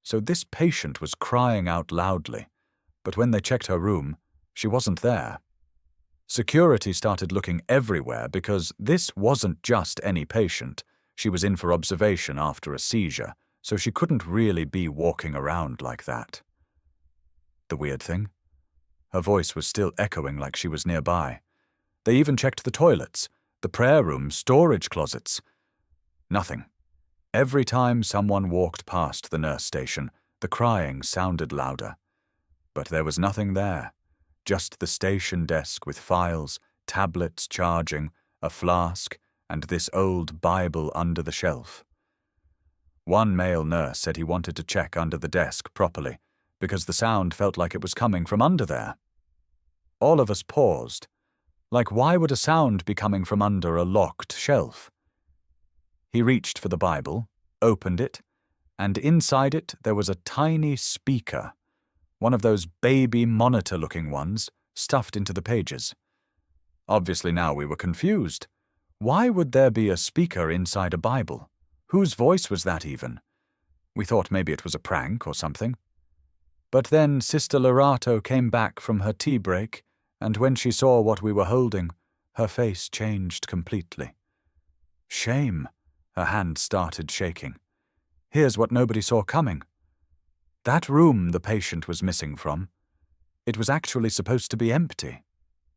So this patient was crying out loudly, but when they checked her room, she wasn't there. Security started looking everywhere because this wasn't just any patient. She was in for observation after a seizure, so she couldn't really be walking around like that. The weird thing? Her voice was still echoing like she was nearby. They even checked the toilets, the prayer room, storage closets. Nothing. Every time someone walked past the nurse station, the crying sounded louder. But there was nothing there. Just the station desk with files, tablets charging, a flask, and this old Bible under the shelf. One male nurse said he wanted to check under the desk properly, because the sound felt like it was coming from under there. All of us paused. Like, why would a sound be coming from under a locked shelf? He reached for the Bible, opened it, and inside it there was a tiny speaker, one of those baby monitor-looking ones, stuffed into the pages. Obviously now we were confused. Why would there be a speaker inside a Bible? Whose voice was that even? We thought maybe it was a prank or something. But then Sister Lorato came back from her tea break, and when she saw what we were holding, her face changed completely. Shame. Her hand started shaking. Here's what nobody saw coming. That room the patient was missing from, it was actually supposed to be empty.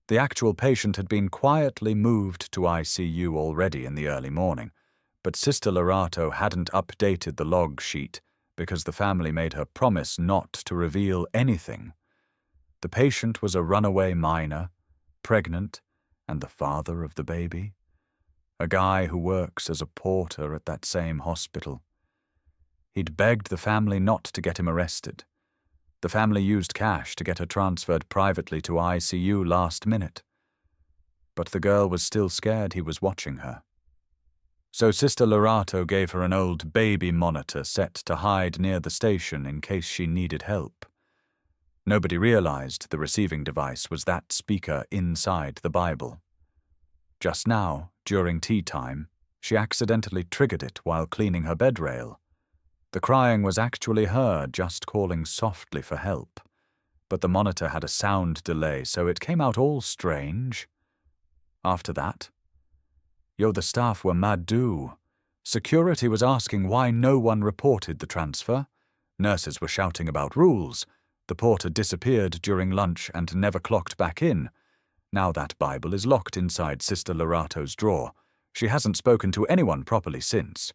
The actual patient had been quietly moved to ICU already in the early morning, but Sister Lorato hadn't updated the log sheet because the family made her promise not to reveal anything. The patient was a runaway minor, pregnant, and the father of the baby. A guy who works as a porter at that same hospital. He'd begged the family not to get him arrested. The family used cash to get her transferred privately to ICU last minute. But the girl was still scared he was watching her. So Sister Lorato gave her an old baby monitor set to hide near the station in case she needed help. Nobody realized the receiving device was that speaker inside the Bible. Just now, during tea time, she accidentally triggered it while cleaning her bed rail. The crying was actually her just calling softly for help, but the monitor had a sound delay, so it came out all strange. After that, the staff were mad do. Security was asking why no one reported the transfer. Nurses were shouting about rules. The porter disappeared during lunch and never clocked back in. Now that Bible is locked inside Sister Lorato's drawer. She hasn't spoken to anyone properly since.